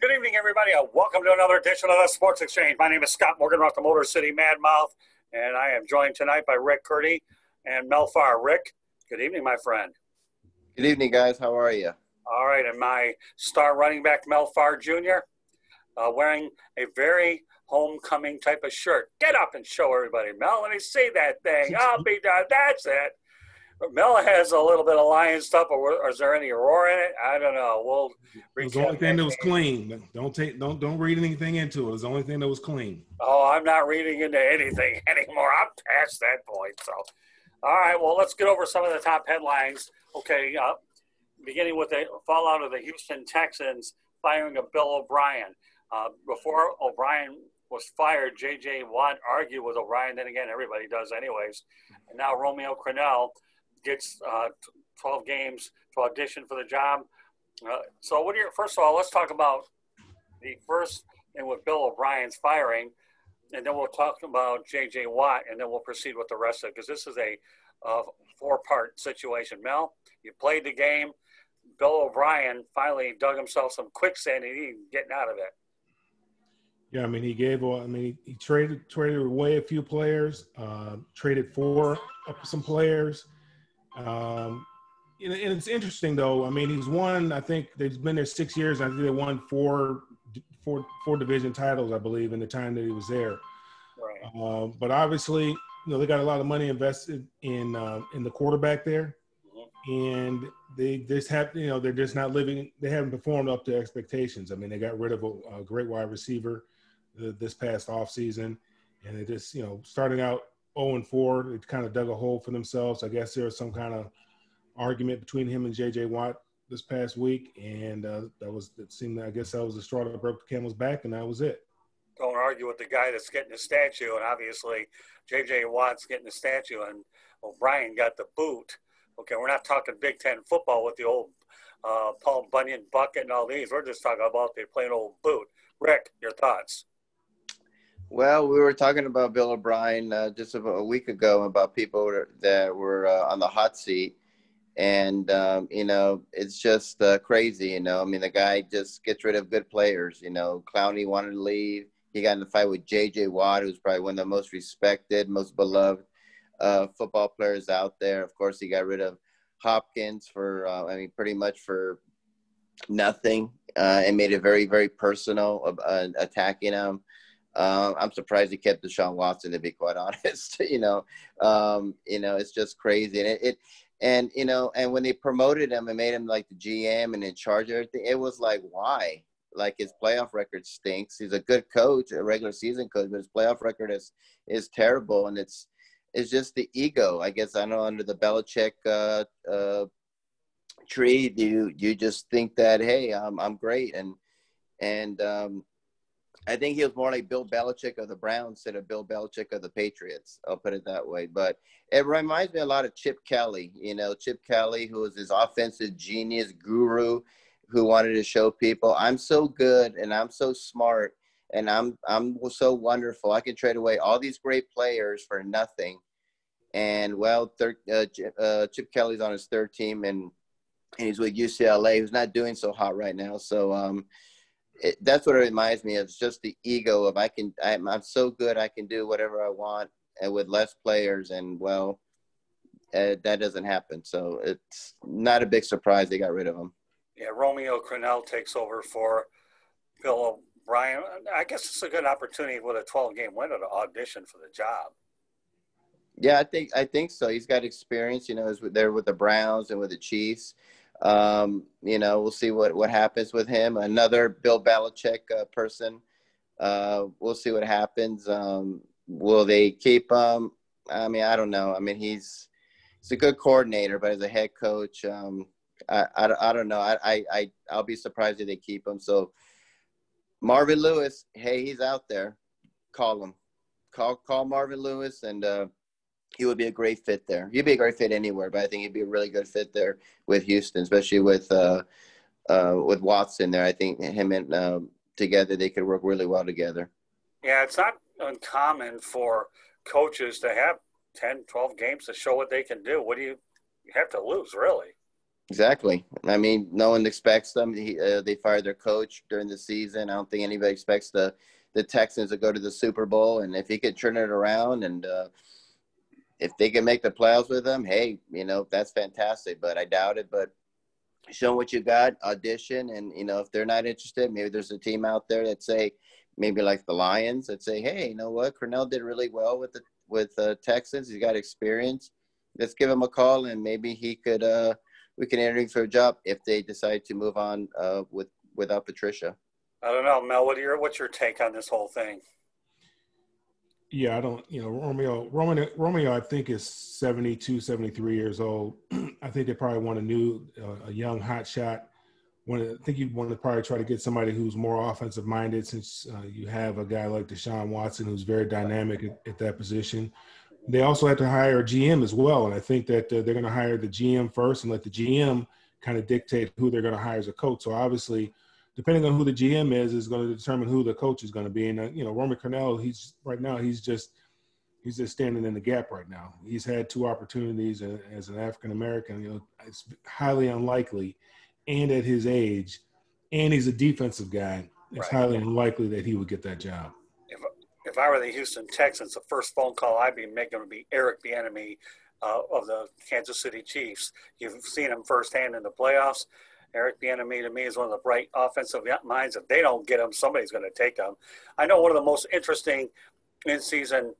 Good evening, everybody. Welcome to another edition of the Sports Exchange. My name is Scott Morgan, off the Motor City Mad Mouth, and I am joined tonight by Rick Curti and Mel Farr. Rick, good evening, my friend. Good evening, guys. How are you? All right, and my star running back, Mel Farr Jr., wearing a very homecoming type of shirt. Get up and show everybody, Mel. Let me see that thing. I'll be done. That's it. Mel has a little bit of lion stuff, or is there any roar in it? I don't know. It was the only thing that was clean. Don't read anything into it. It was the only thing that was clean. Oh, I'm not reading into anything anymore. I'm past that point. So, all right. Well, let's get over some of the top headlines. Okay, beginning with the fallout of the Houston Texans firing of Bill O'Brien. Before O'Brien was fired, J.J. Watt argued with O'Brien. Then again, everybody does anyways. And now Romeo Cornell gets 12 games to audition for the job. So first of all, let's talk about the first thing with Bill O'Brien's firing, and then we'll talk about J.J. Watt, and then we'll proceed with the rest of it, because this is a four-part situation. Mel, you played the game. Bill O'Brien finally dug himself some quicksand, and he's getting out of it. Yeah, I mean, he traded away a few players, traded for some players. And it's interesting, though. I mean, he's won, I think they've been there 6 years. I think they won four division titles, I believe, in the time that he was there. Right. But obviously, they got a lot of money invested in the quarterback there. And they just have, they're just not living. They haven't performed up to expectations. I mean, they got rid of a great wide receiver this past offseason, and they just, starting out 0-4, they kind of dug a hole for themselves. I guess there was some kind of argument between him and J.J. Watt this past week, and I guess that was the straw that broke the camel's back, and that was it. Don't argue with the guy that's getting a statue, and obviously J.J. Watt's getting a statue, and O'Brien got the boot. Okay, we're not talking Big Ten football with the old Paul Bunyan bucket and all these. We're just talking about the plain old boot. Rick, your thoughts? Well, we were talking about Bill O'Brien just about a week ago about people that were on the hot seat. And, it's just crazy, I mean, the guy just gets rid of good players. Clowney wanted to leave. He got in a fight with J.J. Watt, who's probably one of the most respected, most beloved football players out there. Of course, he got rid of Hopkins for, pretty much for nothing, and made it very, very personal, attacking him. I'm surprised he kept Deshaun Watson, to be quite honest. It's just crazy. And and when they promoted him and made him like the GM and in charge of everything, it was like, why? Like, his playoff record stinks. He's a good coach, a regular season coach, but his playoff record is terrible. And it's just the ego. I guess, I know, under the Belichick tree, you just think that, hey, I'm great. And I think he was more like Bill Belichick of the Browns instead of Bill Belichick of the Patriots. I'll put it that way. But it reminds me a lot of Chip Kelly. Chip Kelly, who was this offensive genius guru who wanted to show people, I'm so good and I'm so smart and I'm so wonderful. I can trade away all these great players for nothing. And, well, Chip Kelly's on his third team, and he's with UCLA, who's not doing so hot right now. So, that's what it reminds me of. It's just the ego of I'm so good, I can do whatever I want, and with less players, and well, that doesn't happen. So it's not a big surprise they got rid of him. Yeah, Romeo Cornell takes over for Bill O'Brien. I guess it's a good opportunity with a 12-game window to audition for the job. Yeah, I think so. He's got experience. He's there with the Browns and with the Chiefs. We'll see what happens with him. Another Bill Belichick person. We'll see what happens. Will they keep him? I don't know. He's a good coordinator, but as a head coach, I don't know. I'll be surprised if they keep him. So Marvin Lewis, hey, he's out there. Call him. Call Marvin Lewis, and he would be a great fit there. He'd be a great fit anywhere, but I think he'd be a really good fit there with Houston, especially with Watson there. I think him and together they could work really well together. Yeah, it's not uncommon for coaches to have 10, 12 games to show what they can do. What do you have to lose, really? Exactly. I mean, no one expects them. They fired their coach during the season. I don't think anybody expects the Texans to go to the Super Bowl. And if he could turn it around and if they can make the playoffs with him, hey, that's fantastic. But I doubt it. But show what you got, audition, and if they're not interested, maybe there's a team out there that say, maybe like the Lions, that say, hey, you know what, Cornell did really well with Texans. He's got experience. Let's give him a call, and maybe he could. We can interview for a job if they decide to move on without Patricia. I don't know, Mel. What's your take on this whole thing? Yeah, I don't, Romeo, I think is 72, 73 years old. I think they probably want a young hot shot. I think you want to probably try to get somebody who's more offensive minded, since you have a guy like Deshaun Watson who's very dynamic at that position. They also have to hire a GM as well, and I think that they're going to hire the GM first and let the GM kind of dictate who they're going to hire as a coach. So obviously, depending on who the GM is going to determine who the coach is going to be. And Romeo Cornell, he's just standing in the gap right now. He's had 2 opportunities as an African American. It's highly unlikely, and at his age, and he's a defensive guy, it's highly unlikely that he would get that job. If I were the Houston Texans, the first phone call I'd be making would be Eric Bieniemy of the Kansas City Chiefs. You've seen him firsthand in the playoffs. Eric Bieniemy, to me, is one of the bright offensive minds. If they don't get him, somebody's going to take him. I know one of the most interesting in-season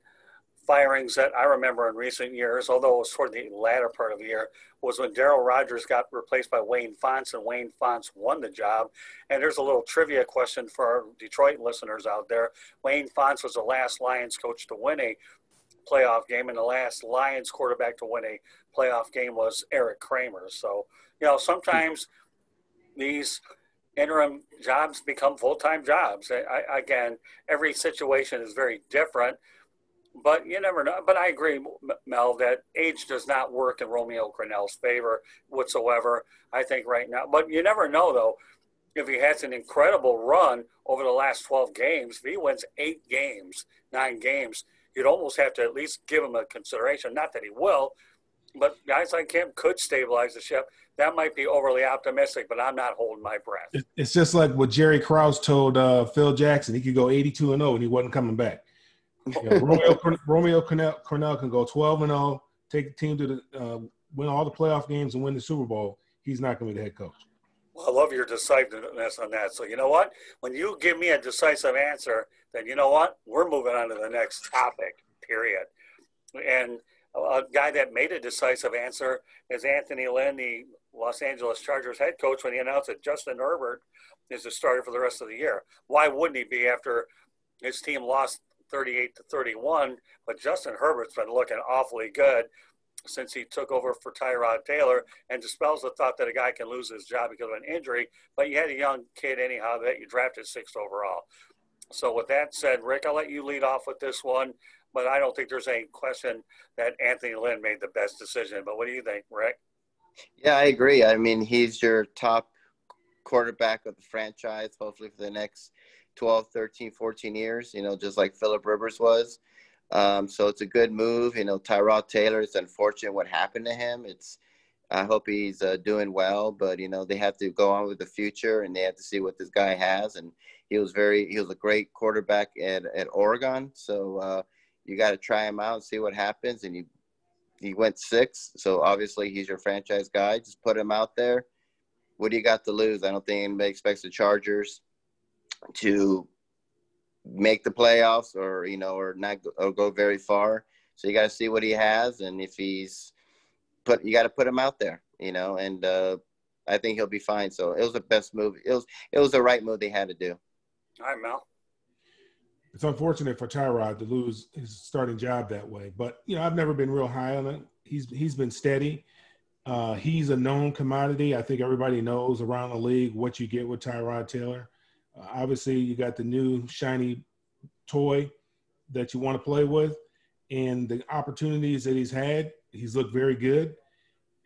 firings that I remember in recent years, although it was toward the latter part of the year, was when Darryl Rogers got replaced by Wayne Fontes, and Wayne Fontes won the job. And there's a little trivia question for our Detroit listeners out there. Wayne Fontes was the last Lions coach to win a playoff game, and the last Lions quarterback to win a playoff game was Eric Kramer. So, sometimes these interim jobs become full-time jobs. Again, every situation is very different. But you never know. But I agree, Mel, that age does not work in Romeo Cornell's favor whatsoever, I think, right now. But you never know, though, if he has an incredible run over the last 12 games, if he wins 9 games, you'd almost have to at least give him a consideration. Not that he will, but guys like him could stabilize the ship. That might be overly optimistic, but I'm not holding my breath. It's just like what Jerry Krause told Phil Jackson. He could go 82-0 and he wasn't coming back. Romeo Cornell can go 12-0, take the team to win all the playoff games and win the Super Bowl. He's not going to be the head coach. Well, I love your decisiveness on that. So you know what? When you give me a decisive answer, then you know what? We're moving on to the next topic, period. And a guy that made a decisive answer is Anthony Lynn, the Los Angeles Chargers head coach, when he announced that Justin Herbert is the starter for the rest of the year. Why wouldn't he be after his team lost 38-31, but Justin Herbert's been looking awfully good since he took over for Tyrod Taylor, and dispels the thought that a guy can lose his job because of an injury. But you had a young kid anyhow that you drafted 6th overall. So with that said, Rick, I'll let you lead off with this one, but I don't think there's any question that Anthony Lynn made the best decision. But what do you think, Rick? Yeah, I agree. I mean, he's your top quarterback of the franchise, hopefully for the next 12, 13, 14 years, just like Phillip Rivers was. So it's a good move. Tyrod Taylor, it's unfortunate what happened to him. I hope he's doing well, but, they have to go on with the future, and they have to see what this guy has. And he was a great quarterback at Oregon. So you got to try him out and see what happens. And he went 6th. So obviously he's your franchise guy. Just put him out there. What do you got to lose? I don't think anybody expects the Chargers to make the playoffs or go very far. So you got to see what he has, and if you got to put him out there, and I think he'll be fine. So it was the best move. It was the right move they had to do. All right, Mel. It's unfortunate for Tyrod to lose his starting job that way, but I've never been real high on it. He's been steady. He's a known commodity. I think everybody knows around the league what you get with Tyrod Taylor. Obviously, you got the new shiny toy that you want to play with, and the opportunities that he's looked very good.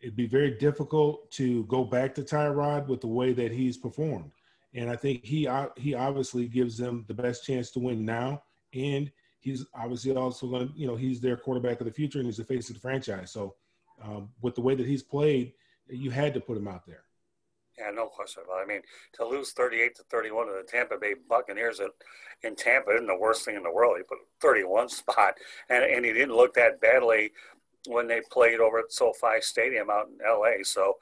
It'd be very difficult to go back to Tyrod with the way that he's performed. And I think he obviously gives them the best chance to win now. And he's obviously also going to, he's their quarterback of the future, and he's the face of the franchise. So with the way that he's played, you had to put him out there. Yeah, no question about it. I mean, to lose 38-31 to the Tampa Bay Buccaneers in Tampa isn't the worst thing in the world. He put 31 spot, and he didn't look that badly when they played over at SoFi Stadium out in L.A. So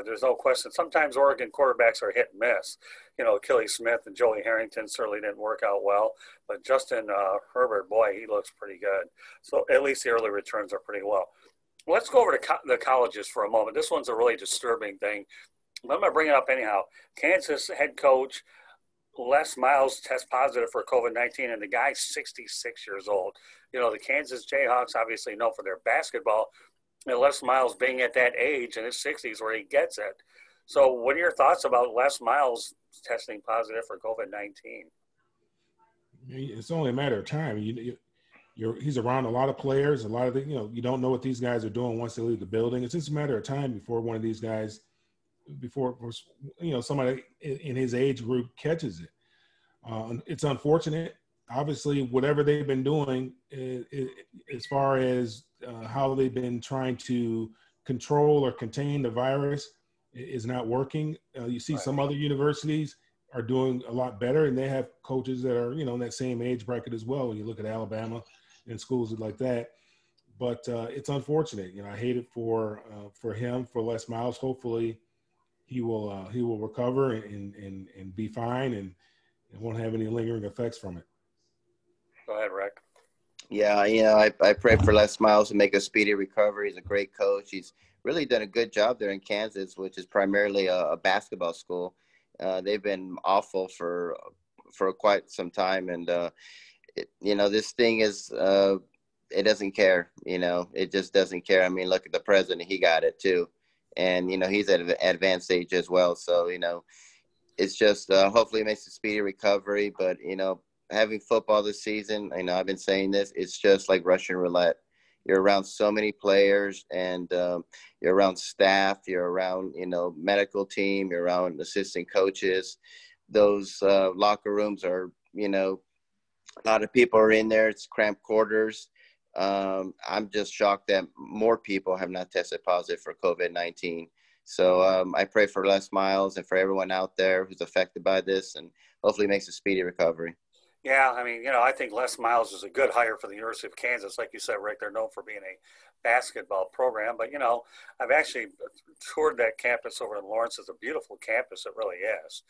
there's no question. Sometimes Oregon quarterbacks are hit and miss. You know, Kelly Smith and Joey Harrington certainly didn't work out well, but Justin Herbert, boy, he looks pretty good. So at least the early returns are pretty well. Let's go over to the colleges for a moment. This one's a really disturbing thing. But I'm going to bring it up anyhow. Kansas head coach Les Miles tests positive for COVID-19, and the guy's 66 years old. You know, the Kansas Jayhawks obviously know for their basketball, and Les Miles being at that age in his 60s where he gets it. So what are your thoughts about Les Miles testing positive for COVID-19? It's only a matter of time. He's around a lot of players, a lot of you don't know what these guys are doing once they leave the building. It's just a matter of time before one of these guys – before somebody in his age group catches it. It's unfortunate. Obviously, whatever they've been doing as far as how they've been trying to control or contain the virus is not working. You see some other universities are doing a lot better, and they have coaches that are, in that same age bracket as well. When you look at Alabama and schools like that. But it's unfortunate. I hate it for him, for Les Miles. Hopefully, he will recover and be fine and won't have any lingering effects from it. Go ahead, Rick. Yeah, I pray for Les Miles to make a speedy recovery. He's a great coach. He's really done a good job there in Kansas, which is primarily a basketball school. They've been awful for quite some time, and this thing is it doesn't care. It just doesn't care. I mean, look at the president; he got it too. And, he's at an advanced age as well. So, it's just hopefully it makes a speedy recovery. But, having football this season, I've been saying this, it's just like Russian roulette. You're around so many players, and you're around staff, you're around, medical team, you're around assistant coaches. Those locker rooms are, a lot of people are in there. It's cramped quarters. I'm just shocked that more people have not tested positive for COVID-19. So I pray for Les Miles and for everyone out there who's affected by this, and hopefully makes a speedy recovery. Yeah, I mean, I think Les Miles is a good hire for the University of Kansas. Like you said, Rick, they're known for being a basketball program. But, I've actually toured that campus over in Lawrence. It's a beautiful campus. It really is.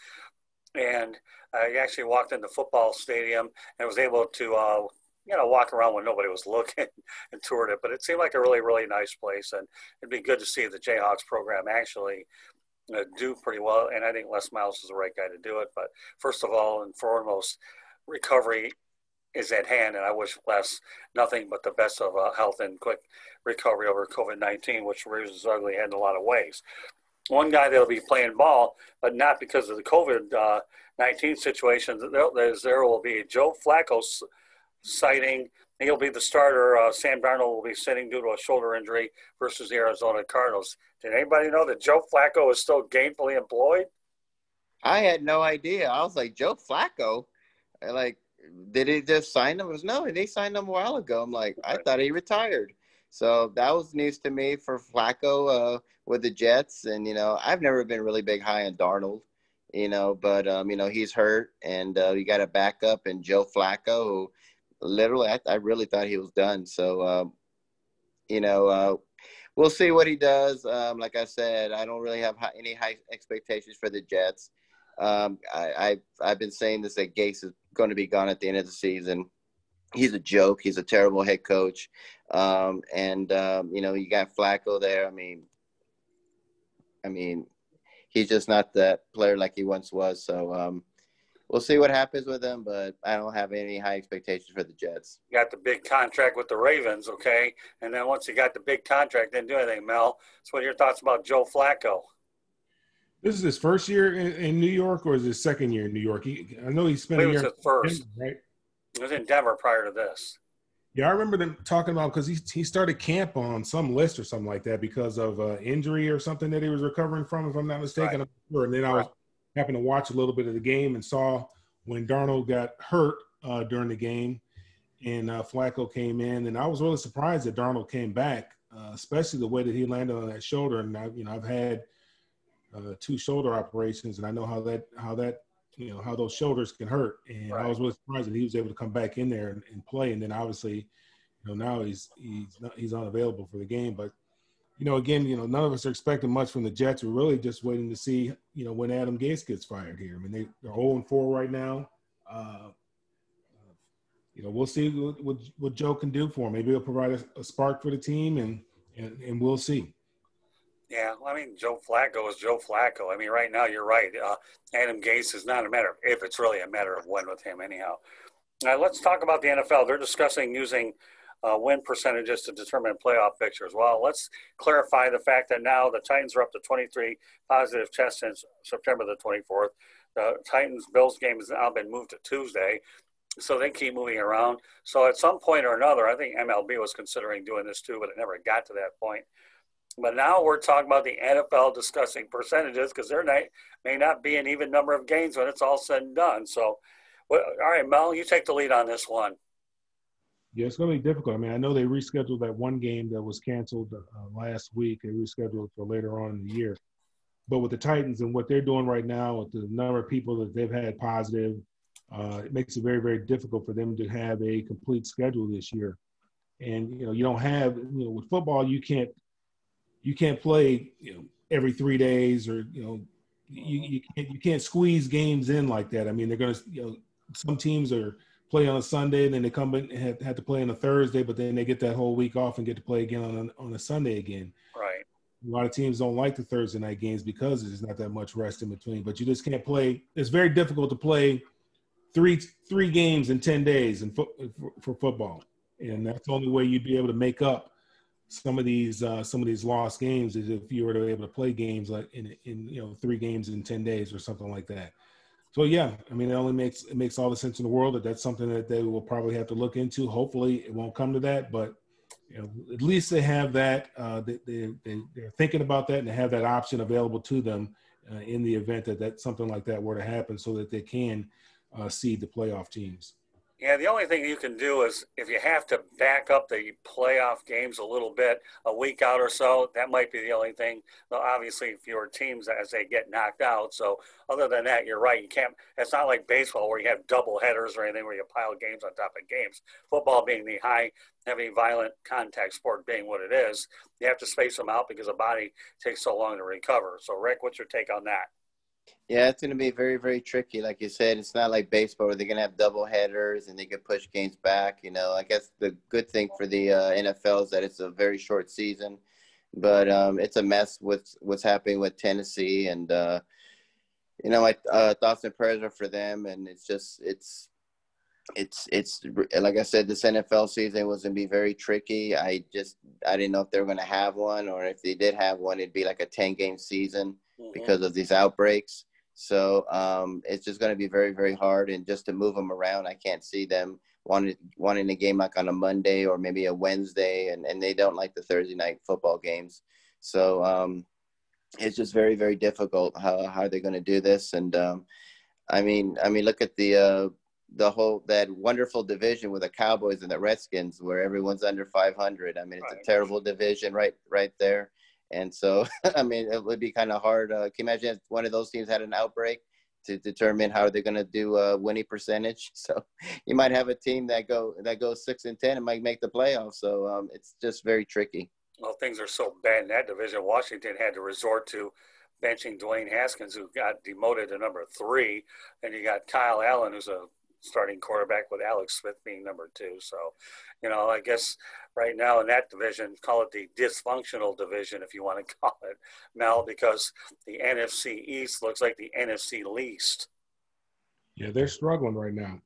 And I actually walked in the football stadium and was able to walk around when nobody was looking and toured it. But it seemed like a really, really nice place. And it'd be good to see the Jayhawks program actually do pretty well. And I think Les Miles is the right guy to do it. But first of all and foremost, recovery is at hand. And I wish Les nothing but the best of health and quick recovery over COVID-19, which rears its ugly head in a lot of ways. One guy that'll be playing ball, but not because of the COVID-19 situation, there will be Joe Flacco sighting. He'll be the starter. Sam Darnold will be sitting due to a shoulder injury versus the Arizona Cardinals. Did anybody know that Joe Flacco is still gainfully employed? I had no idea. I was like, Joe Flacco? Did he just sign him? No, they signed him a while ago. I'm like, I thought he retired. So that was news to me for Flacco with the Jets. And, I've never been really big high on Darnold, but, he's hurt. And you got a backup in Joe Flacco, who literally I really thought he was done. So, we'll see what he does. Like I said, I don't really have any high expectations for the Jets. I've been saying this, that Gase is going to be gone at the end of the season. He's a joke. He's a terrible head coach. You got Flacco there. I mean, he's just not that player like he once was. So we'll see what happens with him, but I don't have any high expectations for the Jets. You got the big contract with the Ravens, okay? And then once you got the big contract, didn't do anything, Mel. So what are your thoughts about Joe Flacco? This is his first year in New York, or is his second year in New York? I know he spent a year. It was his first. Denver, right? It was in Denver prior to this. Yeah, I remember them talking about, because he started camp on some list or something like that because of injury or something that he was recovering from, if I'm not mistaken. Right. And then I happened to watch a little bit of the game and saw when Darnold got hurt during the game and Flacco came in. And I was really surprised that Darnold came back especially the way that he landed on that shoulder. And I've had 2 shoulder operations, and I know how how those shoulders can hurt. And Right. I was really surprised that he was able to come back in there and play. And then obviously, now he's unavailable for the game. But again, none of us are expecting much from the Jets. We're really just waiting to see, when Adam Gase gets fired here. I mean, they're 0-4 right now. We'll see what Joe can do for him. Maybe he'll provide a spark for the team, and we'll see. Yeah, I mean, Joe Flacco is Joe Flacco. I mean, right now you're right. Adam Gase is not a matter of if, it's really a matter of when with him anyhow. Now, let's talk about the NFL. They're discussing using win percentages to determine playoff pictures. Well, let's clarify the fact that now the Titans are up to 23 positive tests since September the 24th. The Titans-Bills game has now been moved to Tuesday, so they keep moving around. So at some point or another, I think MLB was considering doing this too, but it never got to that point. But now we're talking about the NFL discussing percentages because there may not be an even number of games when it's all said and done. So, all right, Mel, you take the lead on this one. Yeah, it's going to be difficult. I mean, I know they rescheduled that one game that was canceled last week. They rescheduled it for later on in the year. But with the Titans and what they're doing right now, with the number of people that they've had positive, it makes it very, very difficult for them to have a complete schedule this year. And, you don't have, with football, you can't play, every 3 days or, you can't squeeze games in like that. I mean, they're going to, some teams are play on a Sunday and then they come in and have to play on a Thursday, but then they get that whole week off and get to play again on a Sunday again. Right. A lot of teams don't like the Thursday night games because there's not that much rest in between, but you just can't play. It's very difficult to play three games in 10 days for football. And that's the only way you'd be able to make up some of these lost games is if you were to be able to play games like in 3 games in 10 days or something like that. So yeah, I mean, it makes all the sense in the world that that's something that they will probably have to look into. Hopefully, it won't come to that, but at least they have that. They're thinking about that and they have that option available to them in the event that something like that were to happen, so that they can seed the playoff teams. Yeah, the only thing you can do is if you have to back up the playoff games a little bit, a week out or so, that might be the only thing. Well, obviously, if your teams as they get knocked out. So other than that, you're right. You can't. It's not like baseball where you have double headers or anything where you pile games on top of games. Football being the high, heavy, violent contact sport being what it is, you have to space them out because the body takes so long to recover. So, Rick, what's your take on that? Yeah, it's going to be very, very tricky. Like you said, it's not like baseball where they're going to have double headers and they can push games back. I guess the good thing for the NFL is that it's a very short season, but it's a mess with what's happening with Tennessee. And, my thoughts and prayers are for them. And it's like I said, this NFL season was going to be very tricky. I didn't know if they were going to have one, or if they did have one, it'd be like a 10-game season because of these outbreaks. So it's just going to be very, very hard. And just to move them around, I can't see them wanting a game like on a Monday or maybe a Wednesday. And they don't like the Thursday night football games. So it's just very, very difficult how they're going to do this. And I mean, look at that wonderful division with the Cowboys and the Redskins where everyone's under 500. I mean, it's a terrible division right there. And so, I mean, it would be kind of hard. Can you imagine if one of those teams had an outbreak to determine how they're going to do winning percentage? So you might have a team that goes 6-10 and might make the playoffs. So it's just very tricky. Well, things are so bad in that division. Washington had to resort to benching Dwayne Haskins, who got demoted to number 3. And you got Kyle Allen, who's a starting quarterback, with Alex Smith being number 2. So, I guess right now in that division, call it the dysfunctional division, if you want to call it, Mel, because the NFC East looks like the NFC least. Yeah, they're struggling right now.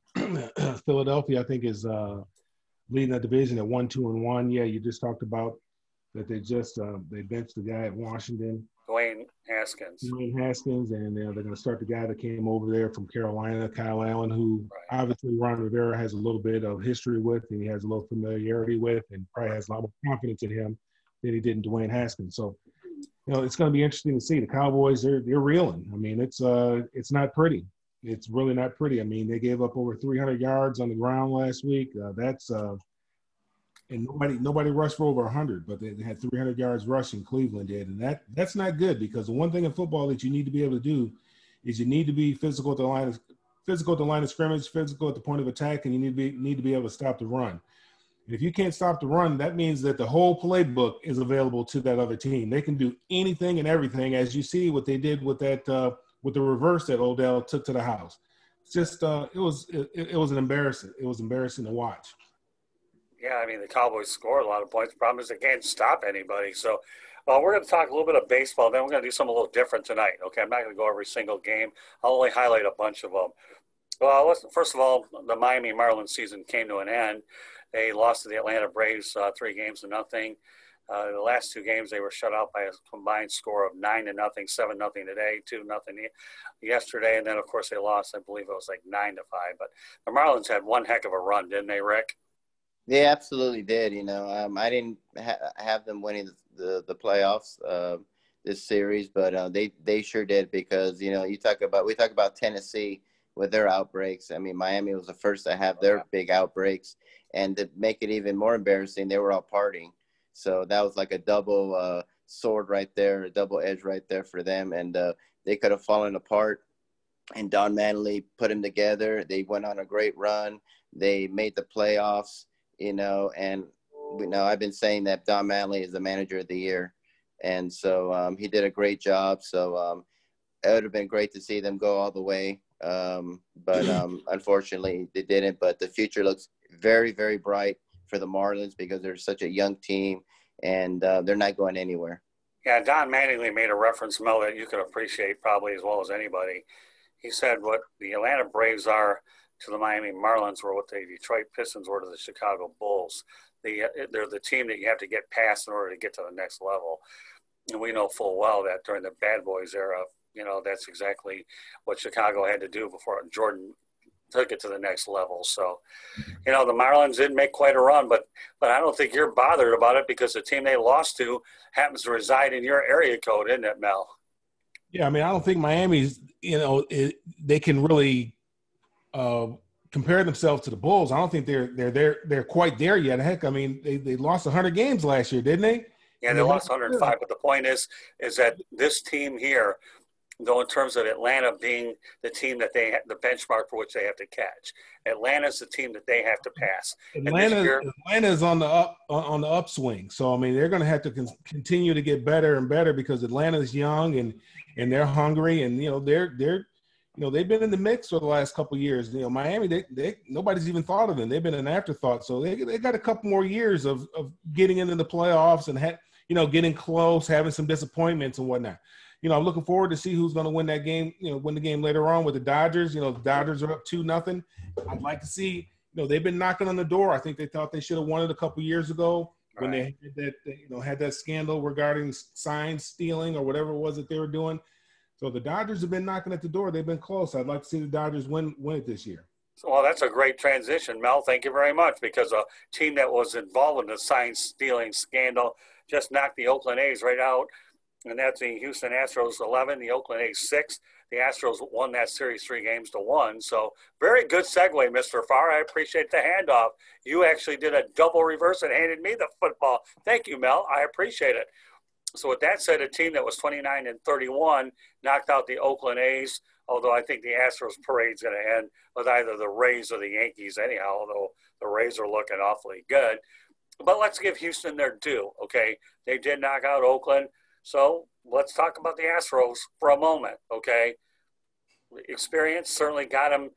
Philadelphia, I think, is leading that division at 1-2-1. Yeah, you just talked about that they benched the guy at Washington. Dwayne Haskins, and they're going to start the guy that came over there from Carolina, Kyle Allen, who obviously Ron Rivera has a little bit of history with, and he has a little familiarity with, and probably has a lot more confidence in him than he did in Dwayne Haskins. So, it's going to be interesting to see. The Cowboys, they're reeling. I mean, it's not pretty. It's really not pretty. I mean, they gave up over 300 yards on the ground last week. and nobody rushed for over 100, but they had 300 yards rushing. Cleveland did, and that's not good, because the one thing in football that you need to be able to do is you need to be physical at the line of scrimmage, physical at the point of attack, and you need to be able to stop the run. And if you can't stop the run, that means that the whole playbook is available to that other team. They can do anything and everything, as you see what they did with that with the reverse that Odell took to the house. It's just it was embarrassing. It was embarrassing to watch. Yeah, I mean, the Cowboys scored a lot of points. The problem is they can't stop anybody. So we're going to talk a little bit of baseball. Then we're going to do something a little different tonight. Okay, I'm not going to go every single game. I'll only highlight a bunch of them. Well, first of all, the Miami Marlins season came to an end. They lost to the Atlanta Braves 3-0. The last two games, they were shut out by a combined score of 9-0, 7-0 today, 2-0 yesterday. And then, of course, they lost, I believe it was like 9-5. But the Marlins had one heck of a run, didn't they, Rick? They absolutely did. I didn't have them winning the playoffs this series, but they sure did, because we talk about Tennessee with their outbreaks. I mean, Miami was the first to have their big outbreaks, and to make it even more embarrassing, they were all partying. So that was like a double sword right there, a double edge right there for them, and they could have fallen apart. And Don Manley put them together. They went on a great run. They made the playoffs. And I've been saying that Don Manley is the manager of the year. And so he did a great job. So it would have been great to see them go all the way. But unfortunately they didn't. But the future looks very, very bright for the Marlins, because they're such a young team, and they're not going anywhere. Yeah, Don Mattingly made a reference, Mel, that you could appreciate probably as well as anybody. He said what the Atlanta Braves are to the Miami Marlins were what the Detroit Pistons were to the Chicago Bulls. They're the team that you have to get past in order to get to the next level. And we know full well that during the Bad Boys era, that's exactly what Chicago had to do before Jordan took it to the next level. So, the Marlins didn't make quite a run, but I don't think you're bothered about it, because the team they lost to happens to reside in your area code, isn't it, Mel? Yeah, I mean, I don't think Miami's, they can really compare themselves to the Bulls. I don't think they're quite there yet. Heck, I mean, they lost 100 games last year, didn't they? Yeah, they lost 105. But the point is that this team here, though, in terms of Atlanta being the team that they have, the benchmark for which they have to catch, Atlanta's the team that they have to pass. Atlanta's on the upswing. So I mean, they're going to have to continue to get better and better, because Atlanta's young and they're hungry, and they've been in the mix for the last couple of years. Miami, they nobody's even thought of them. They've been an afterthought. So they got a couple more years of getting into the playoffs and getting close, having some disappointments and whatnot. I'm looking forward to see who's going to win that game, win the game later on with the Dodgers. The Dodgers are up 2-0. I'd like to see, they've been knocking on the door. I think they thought they should have won it a couple years ago when they had that scandal regarding sign stealing or whatever it was that they were doing. So the Dodgers have been knocking at the door. They've been close. I'd like to see the Dodgers win it this year. Well, that's a great transition, Mel. Thank you very much, because a team that was involved in the sign stealing scandal just knocked the Oakland A's right out. And that's the Houston Astros 11, the Oakland A's 6. The Astros won that series 3-1. So very good segue, Mr. Farr. I appreciate the handoff. You actually did a double reverse and handed me the football. Thank you, Mel. I appreciate it. So with that said, a team that was 29-31 knocked out the Oakland A's, although I think the Astros parade's going to end with either the Rays or the Yankees anyhow, although the Rays are looking awfully good. But let's give Houston their due, okay? They did knock out Oakland. So let's talk about the Astros for a moment, okay? Experience certainly got them.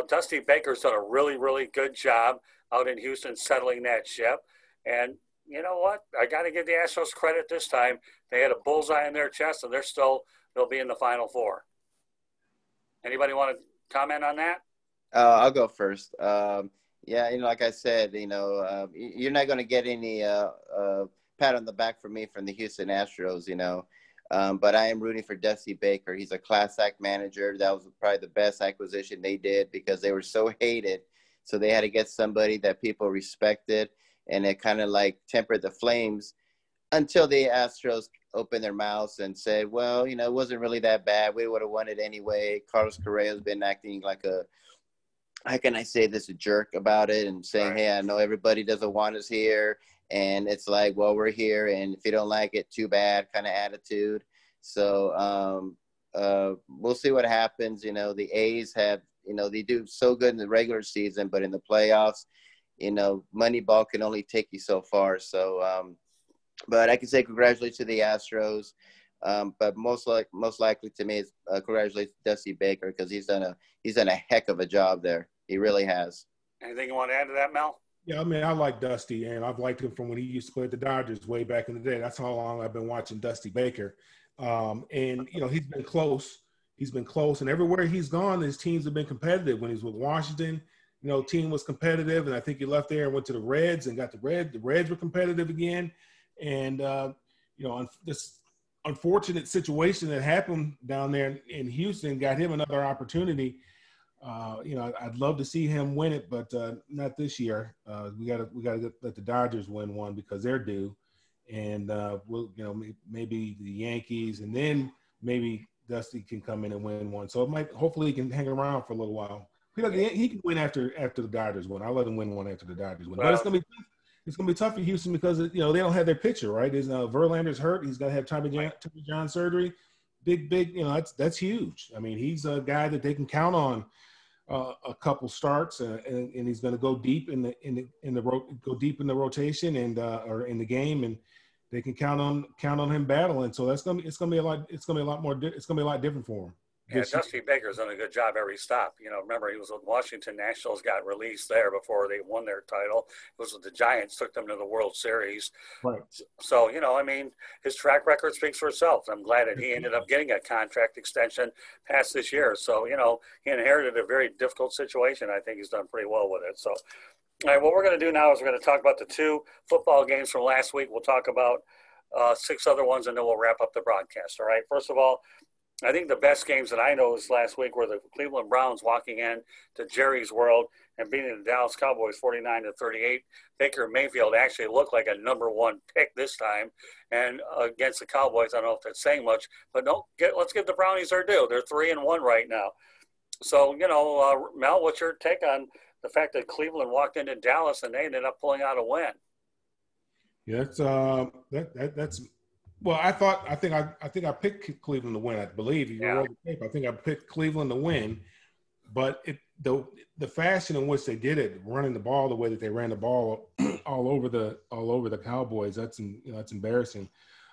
Dusty Baker's done a really, really good job out in Houston settling that ship. And you know what? I got to give the Astros credit this time. They had a bullseye in their chest, and they'll be in the Final Four. Anybody want to comment on that? I'll go first. Like I said, you're not going to get any pat on the back from me from the Houston Astros, but I am rooting for Dusty Baker. He's a class act manager. That was probably the best acquisition they did, because they were so hated. So they had to get somebody that people respected, and it kind of like tempered the flames until the Astros opened their mouths and said, well, it wasn't really that bad. We would have won it anyway. Carlos Correa's been acting like a how can I say this, a jerk about it and saying, Right. hey, I know everybody doesn't want us here. And it's like, well, we're here. And if you don't like it, too bad kind of attitude. So we'll see what happens. You know, the A's have, you know, they do so good in the regular season, but in the playoffs, you know, Moneyball can only take you so far. So, but I can say congratulations to the Astros. But most likely to me is congratulations to Dusty Baker, because he's done a heck of a job there. He really has. Anything you want to add to that, Mel? Yeah, I mean, I like Dusty, and I've liked him from when he used to play at the Dodgers way back in the day. That's how long I've been watching Dusty Baker. And, you know, he's been close. He's been close. And everywhere he's gone, his teams have been competitive. When he was with Washington, you know, team was competitive. And I think he left there and went to the Reds and got the Reds. The Reds were competitive again. And, you know, this unfortunate situation that happened down there in Houston got him another opportunity. You know, I'd love to see him win it, but not this year. We gotta let the Dodgers win one because they're due, and we'll, you know, maybe the Yankees, and then maybe Dusty can come in and win one. So hopefully he can hang around for a little while. He can win after the Dodgers win. I'll let him win one after the Dodgers win. But it's gonna be tough for Houston because, you know, they don't have their pitcher, right? There's Verlander's hurt. He's got to have Tommy John surgery. Big, you know, that's huge. I mean, he's a guy that they can count on a couple starts, and he's going to go deep in the rotation and or in the game, and they can count on him battling. So it's going to be a lot different for him. Yeah, Dusty Baker's done a good job every stop. You know, remember, he was with Washington Nationals, got released there before they won their title. It was with the Giants, took them to the World Series. Right. So, you know, I mean, his track record speaks for itself. I'm glad that he ended up getting a contract extension past this year. So, you know, he inherited a very difficult situation. I think he's done pretty well with it. So, all right, what we're going to do now is we're going to talk about the 2 football games from last week. We'll talk about 6 other ones, and then we'll wrap up the broadcast. All right, first of all, I think the best games that I know this last week were the Cleveland Browns walking in to Jerry's World and beating the Dallas Cowboys 49-38. Baker Mayfield actually looked like a number 1 pick this time, and against the Cowboys, I don't know if that's saying much, but let's give the Brownies their due. They're 3-1 right now. So, you know, Mel, what's your take on the fact that Cleveland walked into Dallas and they ended up pulling out a win? Yeah, that's. Well, I think I picked Cleveland to win. I believe you rolled the tape. I think I picked Cleveland to win, but the fashion in which they did it, running the ball the way that they ran the ball all over the Cowboys, that's embarrassing.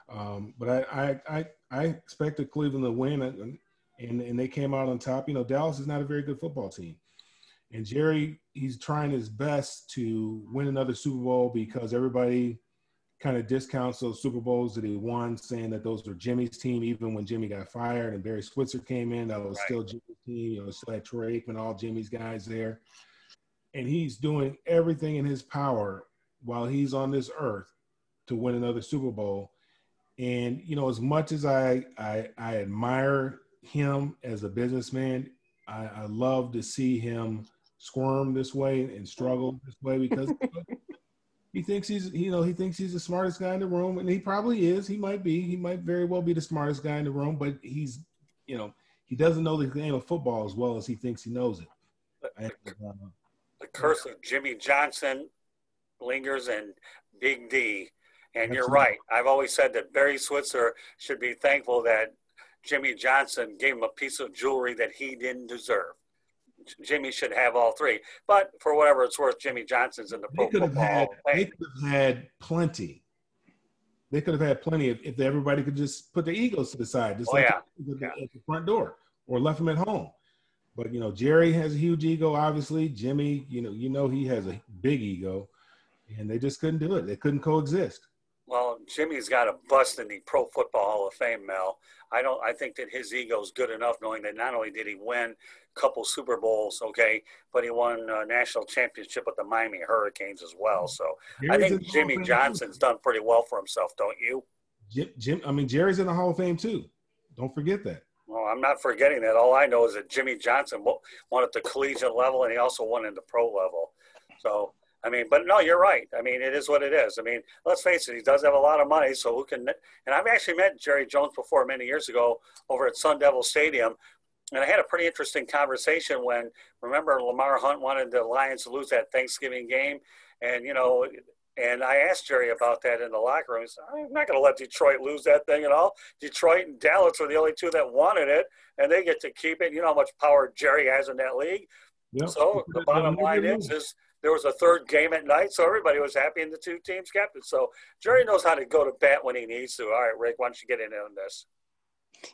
But I expected Cleveland to win, and they came out on top. You know, Dallas is not a very good football team, and Jerry, he's trying his best to win another Super Bowl because everybody kind of discounts those Super Bowls that he won, saying that those were Jimmy's team, even when Jimmy got fired and Barry Switzer came in, that was still Jimmy's team. You know, still had Troy Aikman, all Jimmy's guys there. And he's doing everything in his power while he's on this earth to win another Super Bowl. And, you know, as much as I admire him as a businessman, I love to see him squirm this way and struggle this way because he thinks he's the smartest guy in the room, and he probably is. He might very well be the smartest guy in the room, but he's, you know, he doesn't know the game of football as well as he thinks he knows it. The curse of Jimmy Johnson lingers in Big D, and you're right. I've always said that Barry Switzer should be thankful that Jimmy Johnson gave him a piece of jewelry that he didn't deserve. Jimmy should have all 3, but for whatever it's worth, Jimmy Johnson's in the Pro Football Hall of Fame. They could have had plenty. They could have had plenty if everybody could just put their egos to the side, just at the front door, or left them at home. But, you know, Jerry has a huge ego, obviously. Jimmy, you know he has a big ego, and they just couldn't do it. They couldn't coexist. Well, Jimmy's got a bust in the Pro Football Hall of Fame, Mel. I think that his ego's good enough, knowing that not only did he win a couple Super Bowls, but he won a national championship with the Miami Hurricanes as well. So I think Jimmy Johnson's done pretty well for himself, don't you? Jerry's in the Hall of Fame too. Don't forget that. Well, I'm not forgetting that. All I know is that Jimmy Johnson won at the collegiate level, and he also won in the pro level. So, I mean, but no, you're right. I mean, it is what it is. I mean, let's face it, he does have a lot of money, so who can – and I've actually met Jerry Jones before many years ago over at Sun Devil Stadium And I had a pretty interesting conversation when, remember, Lamar Hunt wanted the Lions to lose that Thanksgiving game. And, and I asked Jerry about that in the locker room. He said, I'm not going to let Detroit lose that thing at all. Detroit and Dallas are the only two that wanted it, and they get to keep it. You know how much power Jerry has in that league. Yep. So the bottom line is there was a third game at night, so everybody was happy, and the two teams kept it. So Jerry knows how to go to bat when he needs to. All right, Rick, why don't you get in on this?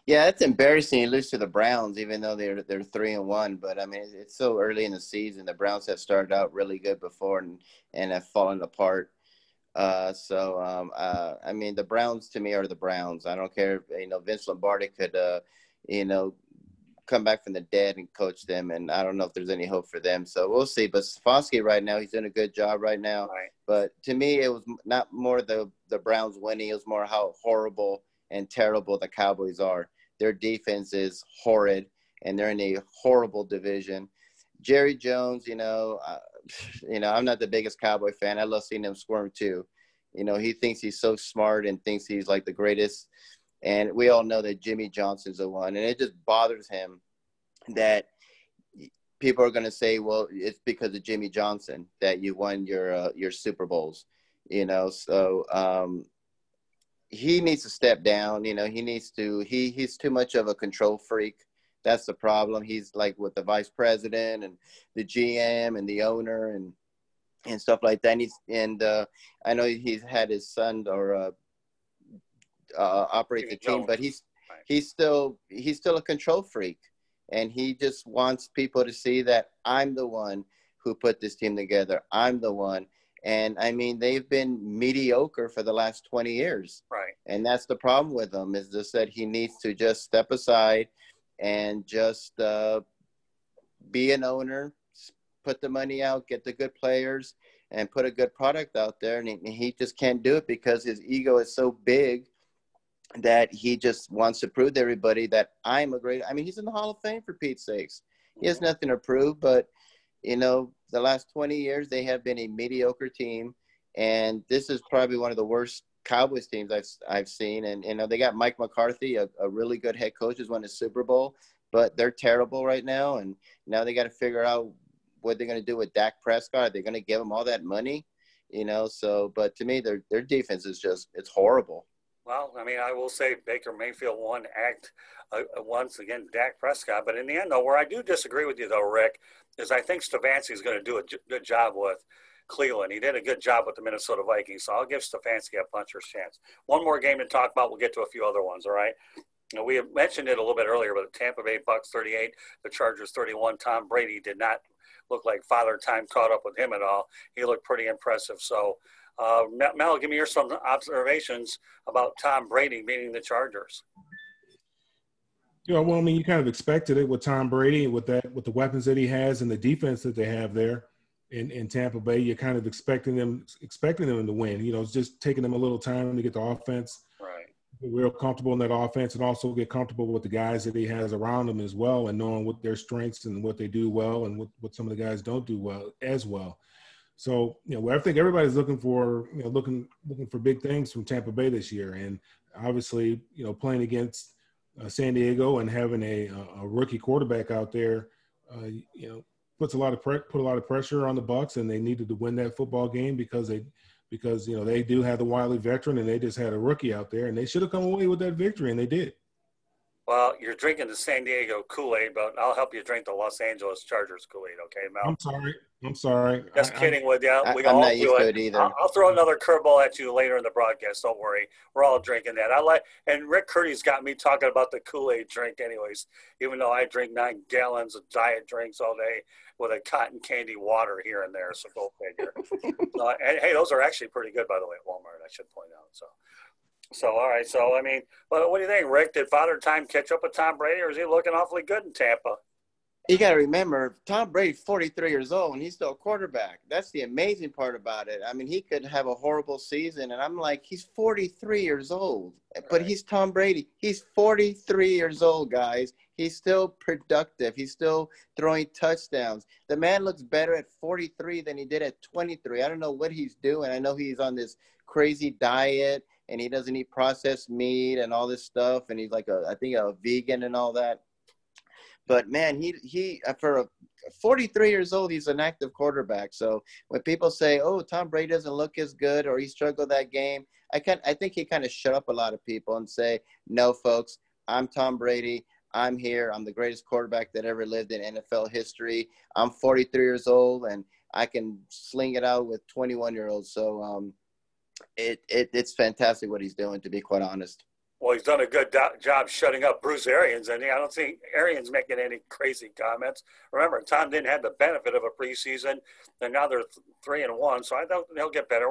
Yeah, it's embarrassing you lose to the Browns, even though they're 3-1. But I mean, it's so early in the season. The Browns have started out really good before and have fallen apart. I mean, the Browns to me are the Browns. I don't care. Vince Lombardi could, come back from the dead and coach them, and I don't know if there's any hope for them. So we'll see. But Stefanski right now, he's doing a good job right now. Right. But to me, it was not more the Browns winning. It was more how horrible and terrible the Cowboys are. Their defense is horrid, and they're in a horrible division. Jerry Jones, I'm not the biggest Cowboy fan. I love seeing him squirm too. He thinks he's so smart and thinks he's like the greatest. And we all know that Jimmy Johnson's the one. And it just bothers him that people are going to say, well, it's because of Jimmy Johnson that you won your Super Bowls, So he needs to step down. He's too much of a control freak. That's the problem. He's like with the vice president and the GM and the owner and stuff like that. I know he's had his son operate the team, but he's still a control freak, and he just wants people to see that I'm the one who put this team together. I'm the one. And I mean, they've been mediocre for the last 20 years. Right. And that's the problem with him, is just that he needs to just step aside and just be an owner, put the money out, get the good players, and put a good product out there. And he just can't do it because his ego is so big that he just wants to prove to everybody that he's in the Hall of Fame, for Pete's sakes. He has nothing to prove, but, the last 20 years, they have been a mediocre team. And this is probably one of the worst Cowboys teams I've seen. And, they got Mike McCarthy, a really good head coach, who's won a Super Bowl, but they're terrible right now. And now they got to figure out what they're going to do with Dak Prescott. Are they going to give him all that money? But to me, their defense is it's horrible. Well, I mean, I will say Baker Mayfield won once again, Dak Prescott. But in the end, though, where I do disagree with you, though, Rick, is I think Stefanski is going to do a good job with Cleveland. He did a good job with the Minnesota Vikings, so I'll give Stefanski a puncher's chance. One more game to talk about. We'll get to a few other ones, all right? We have mentioned it a little bit earlier, but the Tampa Bay Bucks 38, the Chargers 31. Tom Brady did not look like Father Time caught up with him at all. He looked pretty impressive. So, Mel, give me some observations about Tom Brady beating the Chargers. Well, I mean, you kind of expected it with Tom Brady, with the weapons that he has and the defense that they have there in Tampa Bay. You're kind of expecting them to win. It's just taking them a little time to get the offense real comfortable in that offense, and also get comfortable with the guys that he has around him as well, and knowing what their strengths and what they do well and what some of the guys don't do well as well. So, I think everybody's looking for big things from Tampa Bay this year. And obviously, playing against San Diego and having a rookie quarterback out there, put a lot of pressure on the Bucs, and they needed to win that football game because they do have the wily veteran, and they just had a rookie out there, and they should have come away with that victory, and they did. Well, you're drinking the San Diego Kool-Aid, but I'll help you drink the Los Angeles Chargers Kool-Aid, okay, Mel? I'm sorry. Just kidding with you. I'm not used to it either. I'll throw another curveball at you later in the broadcast. Don't worry. We're all drinking that. And Rick Curti's got me talking about the Kool-Aid drink anyways, even though I drink 9 gallons of diet drinks all day with a cotton candy water here and there, so go figure. And, hey, those are actually pretty good, by the way, at Walmart, I should point out. So, all right. So, I mean, what do you think, Rick? Did Father Time catch up with Tom Brady, or is he looking awfully good in Tampa? You got to remember, Tom Brady's 43 years old, and he's still a quarterback. That's the amazing part about it. I mean, he could have a horrible season, and I'm like, he's 43 years old. But he's Tom Brady. He's 43 years old, guys. He's still productive. He's still throwing touchdowns. The man looks better at 43 than he did at 23. I don't know what he's doing. I know he's on this crazy diet, and he doesn't eat processed meat and all this stuff, and he's like I think a vegan and all that. But man, he for 43 years old, he's an active quarterback. So when people say, "Oh, Tom Brady doesn't look as good," or he struggled that game, I think he kind of shut up a lot of people and say, "No, folks, I'm Tom Brady. I'm here. I'm the greatest quarterback that ever lived in NFL history. I'm 43 years old, and I can sling it out with 21-year-olds." So it's fantastic what he's doing, to be quite honest. Well, he's done a good job shutting up Bruce Arians, and I don't think Arians making any crazy comments. Remember, Tom didn't have the benefit of a preseason, and now they're 3-1, so I think they'll get better.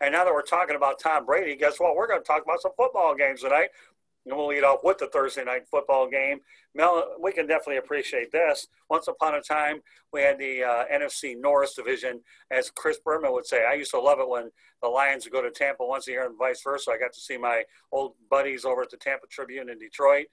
And now that we're talking about Tom Brady, guess what? We're going to talk about some football games tonight. And we'll lead off with the Thursday night football game. Mel, we can definitely appreciate this. Once upon a time, we had the NFC North division, as Chris Berman would say. I used to love it when the Lions would go to Tampa once a year and vice versa. I got to see my old buddies over at the Tampa Tribune in Detroit.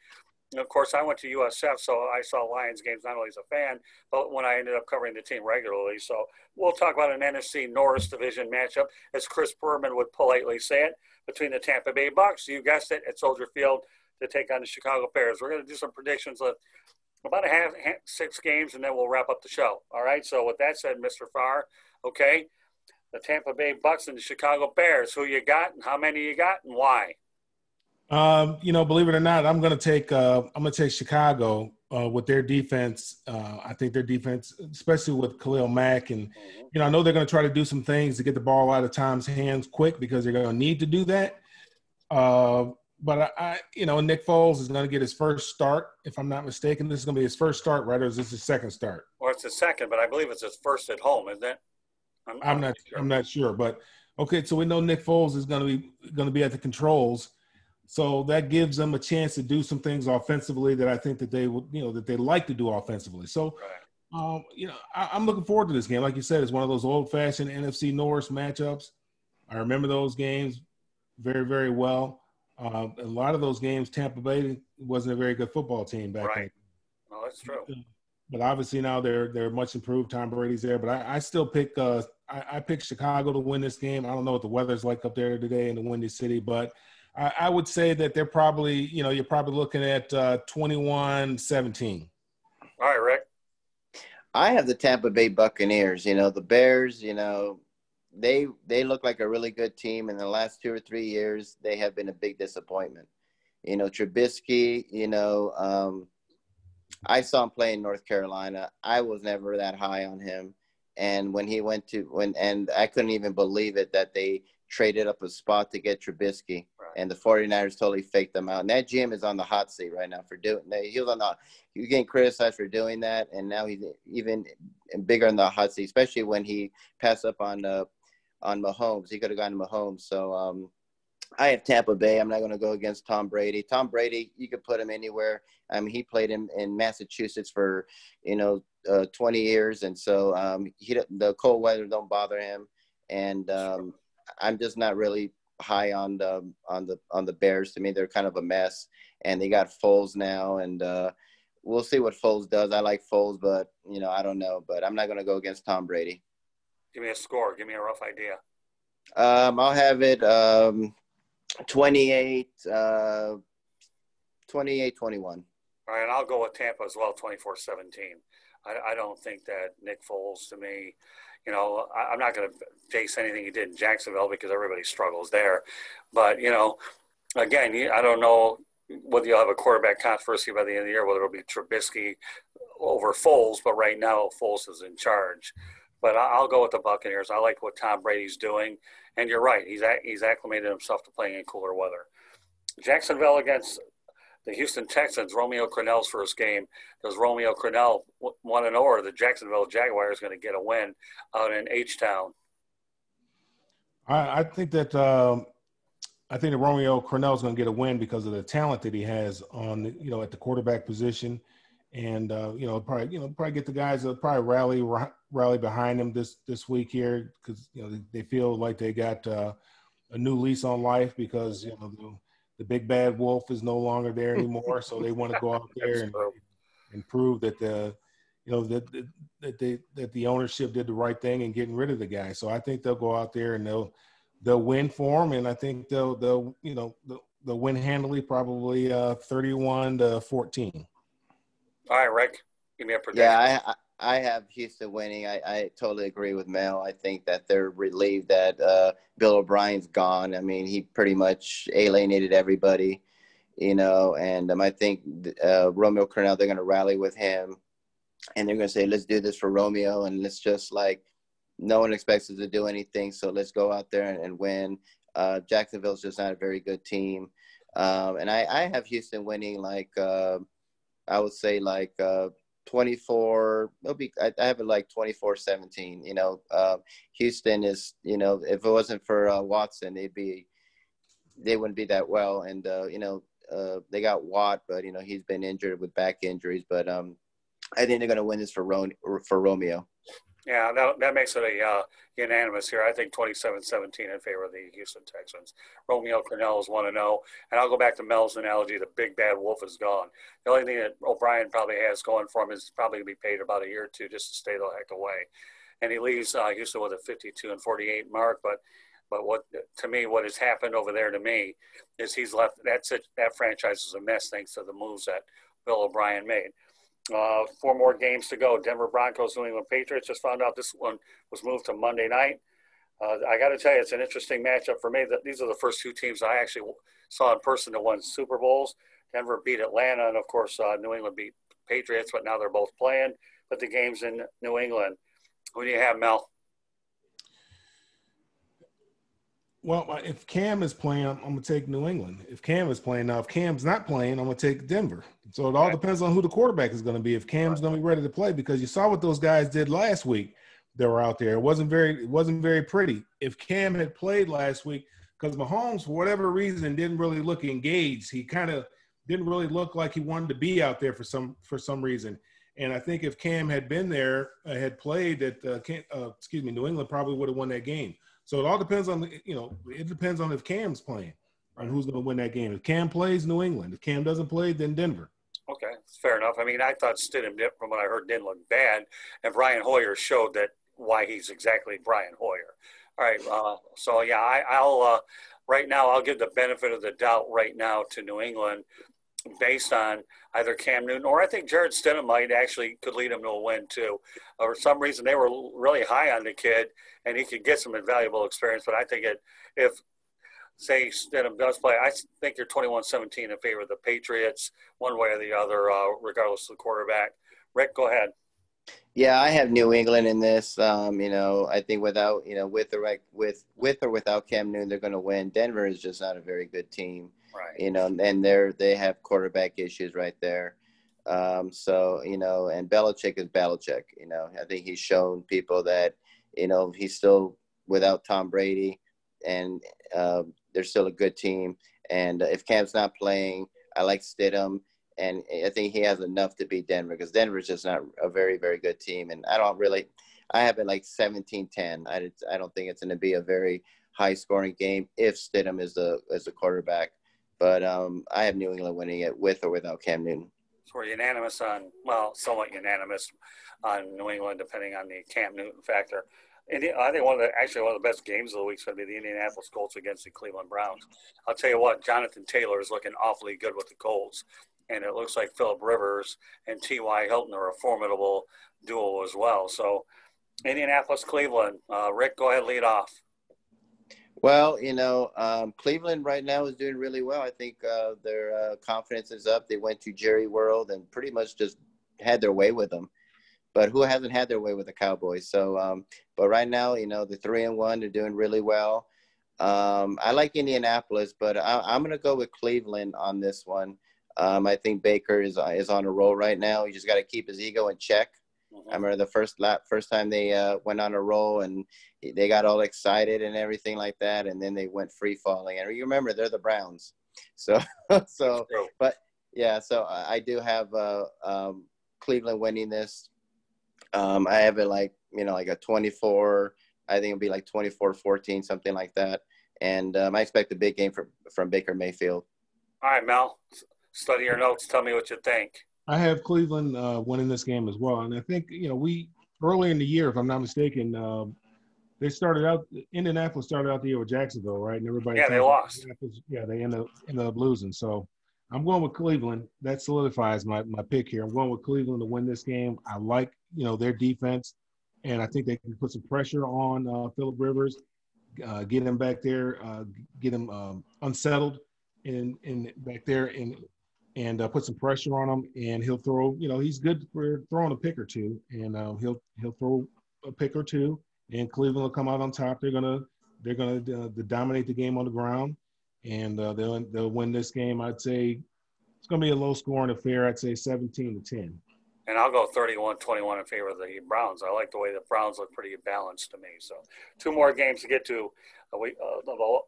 And, of course, I went to USF, so I saw Lions games not only as a fan, but when I ended up covering the team regularly. So we'll talk about an NFC North division matchup, as Chris Berman would politely say it, between the Tampa Bay Bucks, you guessed it, at Soldier Field to take on the Chicago Bears. We're going to do some predictions of about six games, and then we'll wrap up the show. All right, so with that said, Mr. Farr, okay, the Tampa Bay Bucks and the Chicago Bears, who you got and how many you got and why? Believe it or not, I'm going to take Chicago with their defense. I think their defense, especially with Khalil Mack, and I know they're going to try to do some things to get the ball out of Tom's hands quick because they're going to need to do that. But Nick Foles is going to get his first start, if I'm not mistaken. This is going to be his first start, right, or is this his second start? Well, it's his second, but I believe it's his first at home, isn't it? I'm not sure, but okay. So we know Nick Foles is going to be at the controls. So that gives them a chance to do some things offensively that I think that they would, that they like to do offensively. So, I'm looking forward to this game. Like you said, it's one of those old-fashioned NFC North matchups. I remember those games very, very well. A lot of those games, Tampa Bay wasn't a very good football team back then. No, that's true. But obviously now they're much improved. Tom Brady's there, but I still pick I pick Chicago to win this game. I don't know what the weather's like up there today in the Windy City, but I would say that they're probably, you're probably looking at 21-17. All right, Rick. I have the Tampa Bay Buccaneers. The Bears, they look like a really good team. In the last 2 or 3 years, they have been a big disappointment. Trubisky, I saw him play in North Carolina. I was never that high on him. And when he and I couldn't even believe it that they traded up a spot to get Trubisky. And the 49ers totally faked them out. And that GM is on the hot seat right now for doing that. He was getting criticized for doing that. And now he's even bigger on the hot seat, especially when he passed up on Mahomes. He could have gotten Mahomes. So I have Tampa Bay. I'm not going to go against Tom Brady. Tom Brady, you could put him anywhere. I mean, he played in Massachusetts for, 20 years. And so the cold weather don't bother him. And I'm just not really high on the Bears. To me, they're kind of a mess, and they got Foles now, and we'll see what Foles does. I like Foles, but I don't know. But I'm not going to go against Tom Brady. Give me a score. Give me a rough idea. I'll have it 28-21. All right, and I'll go with Tampa as well, 24-17. I don't think that Nick Foles, to me, I'm not going to face anything he did in Jacksonville because everybody struggles there. But, again, I don't know whether you'll have a quarterback controversy by the end of the year, whether it'll be Trubisky over Foles, but right now Foles is in charge. But I'll go with the Buccaneers. I like what Tom Brady's doing. And you're right, he's acclimated himself to playing in cooler weather. Jacksonville against the Houston Texans, Romeo Cornell's first game. Does Romeo Cornell want to know, or the Jacksonville Jaguars going to get a win out in H-Town? I think that Romeo Cornell is going to get a win because of the talent that he has on at the quarterback position, and probably get the guys that probably rally behind him this week here because they feel like they got a new lease on life because the big bad wolf is no longer there anymore, so they want to go out there and prove that that the ownership did the right thing in getting rid of the guy. So I think they'll go out there and they'll win for him, and I think they'll win handily, probably 31-14. All right, Rick, give me a prediction. Yeah, I have Houston winning. I totally agree with Mel. I think that they're relieved that Bill O'Brien's gone. I mean, he pretty much alienated everybody, and I think Romeo Cornell, they're going to rally with him, and they're going to say, let's do this for Romeo, and let's just no one expects us to do anything, so let's go out there and win. Jacksonville's just not a very good team. And I have Houston winning I would say 24. I have it 24-17. Houston is, if it wasn't for Watson, they wouldn't be that well. And they got Watt, but he's been injured with back injuries. But I think they're going to win this for Romeo. Yeah, that makes it a unanimous here. I think 27-17 in favor of the Houston Texans. Romeo Cornell is 1-0. And I'll go back to Mel's analogy. The big bad wolf is gone. The only thing that O'Brien probably has going for him is probably going to be paid about a year or two just to stay the heck away. And he leaves Houston with a 52-48 mark. But what has happened over there to me is he's left. That's it. That franchise is a mess thanks to the moves that Bill O'Brien made. 4 more games to go. Denver Broncos, New England Patriots. Just found out this one was moved to Monday night. I got to tell you, it's an interesting matchup for me. These are the first 2 teams I actually saw in person that won Super Bowls. Denver beat Atlanta, and of course, New England beat Patriots, but now they're both playing. But the game's in New England. Who do you have, Mel? Well, if Cam is playing, I'm going to take New England. If Cam is playing, now if Cam's not playing, I'm going to take Denver. So it all depends on who the quarterback is going to be. If Cam's going to be ready to play, because you saw what those guys did last week that were out there. It wasn't very pretty. If Cam had played last week, because Mahomes, for whatever reason, didn't really look engaged. He kind of didn't really look like he wanted to be out there for some reason. And I think if Cam had been there, had played, New England probably would have won that game. So it all depends on it depends on if Cam's playing and who's going to win that game. If Cam plays, New England. If Cam doesn't play, then Denver. Okay, fair enough. I mean, I thought Stidham, from what I heard, didn't look bad, and Brian Hoyer showed that why he's exactly Brian Hoyer. All right, so yeah, I'll right now I'll give the benefit of the doubt right now to New England, based on either Cam Newton or I think Jared Stidham could lead him to a win too. For some reason, they were really high on the kid, and he could get some invaluable experience. But I think if say Stidham does play, I think you're 21-17 in favor of the Patriots, one way or the other, regardless of the quarterback. Rick, go ahead. Yeah, I have New England in this. I think without, with or without Cam Newton, they're going to win. Denver is just not a very good team. Right. And they have quarterback issues right there. And Belichick is Belichick. I think he's shown people that, he's still without Tom Brady, and they're still a good team. And if Cam's not playing, I like Stidham, and I think he has enough to beat Denver, because Denver's just not a very, very good team. And I have it 17-10. I don't think it's going to be a very high scoring game if Stidham is the quarterback. But I have New England winning it with or without Cam Newton. So we're unanimous somewhat unanimous on New England, depending on the Cam Newton factor. And I think one of the best games of the week is going to be the Indianapolis Colts against the Cleveland Browns. I'll tell you what, Jonathan Taylor is looking awfully good with the Colts, and it looks like Phillip Rivers and T.Y. Hilton are a formidable duo as well. So Indianapolis, Cleveland. Rick, go ahead, lead off. Well, Cleveland right now is doing really well. I think their confidence is up. They went to Jerry World and pretty much just had their way with them. But who hasn't had their way with the Cowboys? So, but right now, the 3-1, they're doing really well. I like Indianapolis, but I'm going to go with Cleveland on this one. I think Baker is on a roll right now. He just got to keep his ego in check. I remember the first time they went on a roll and they got all excited and everything like that, and then they went free falling. And you remember, they're the Browns, so but yeah. So I do have Cleveland winning this. I have it like a 24. I think it'll be like 24-14, something like that. And I expect a big game from Baker Mayfield. All right, Mel, study your notes. Tell me what you think. I have Cleveland winning this game as well. And I think, we earlier in the year, if I'm not mistaken, Indianapolis started out the year with Jacksonville, right? And everybody they lost. Yeah, they ended up losing. So I'm going with Cleveland. That solidifies my pick here. I'm going with Cleveland to win this game. I like, their defense, and I think they can put some pressure on Phillip Rivers, get him back there, get him unsettled in back there, and put some pressure on him. And he'll throw. He's good for throwing a pick or two, and he'll throw a pick or two. And Cleveland will come out on top. They're gonna dominate the game on the ground. And they'll win this game. I'd say it's going to be a low-scoring affair. I'd say 17-10. And I'll go 31-21 in favor of the Browns. I like the way the Browns look pretty balanced to me. So 2 more games to get to. The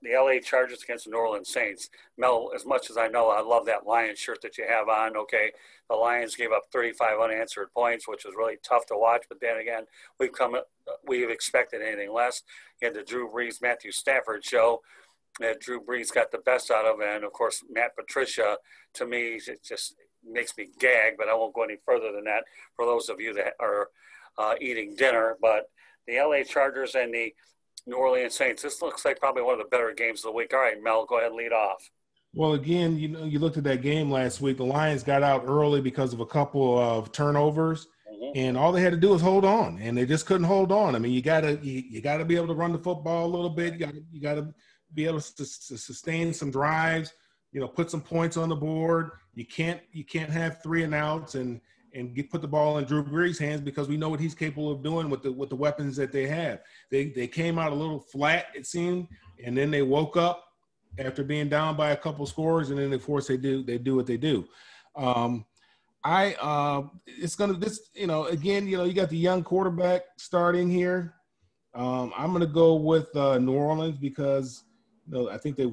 LA Chargers against the New Orleans Saints. Mel, as much as I know, I love that Lions shirt that you have on. Okay, the Lions gave up 35 unanswered points, which was really tough to watch. But then again, we've expected anything less. You had the Drew Brees, Matthew Stafford show that Drew Brees got the best out of, and of course Matt Patricia, to me, it just makes me gag, but I won't go any further than that for those of you that are eating dinner. But the LA Chargers and the New Orleans Saints, this looks like probably one of the better games of the week. All right, Mel, go ahead and lead off. Well, again, you looked at that game last week. The Lions got out early because of a couple of turnovers, and all they had to do was hold on, and they just couldn't hold on. I mean, you gotta be able to run the football a little bit. You gotta be able to sustain some drives, put some points on the board. You can't have 3 and outs and put the ball in Drew Brees' hands, because we know what he's capable of doing with the weapons that they have. They came out a little flat, it seemed, and then they woke up after being down by a couple scores, and then of course they do what they do. Again, you got the young quarterback starting here. I'm gonna go with New Orleans because I think they're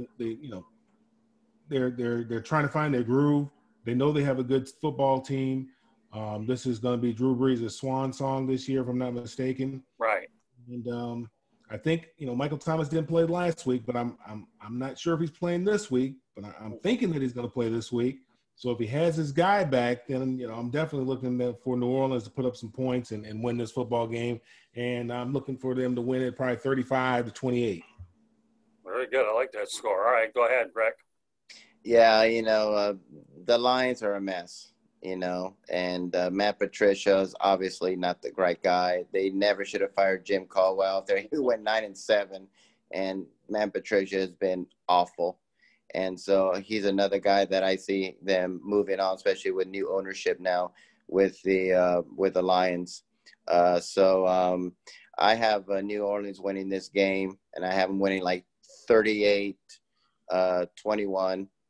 trying to find their groove. They know they have a good football team. This is going to be Drew Brees' swan song this year, if I'm not mistaken. Right. And I think Michael Thomas didn't play last week, but I'm not sure if he's playing this week. But I'm thinking that he's going to play this week. So if he has his guy back, then I'm definitely looking for New Orleans to put up some points and win this football game. And I'm looking for them to win it probably 35-28. Very good. I like that score. All right, go ahead, Greg. Yeah, the Lions are a mess, and Matt Patricia is obviously not the right guy. They never should have fired Jim Caldwell out there. He went 9-7, and Matt Patricia has been awful. And so he's another guy that I see them moving on, especially with new ownership now with the Lions. So I have New Orleans winning this game, and I have them winning like 38-21.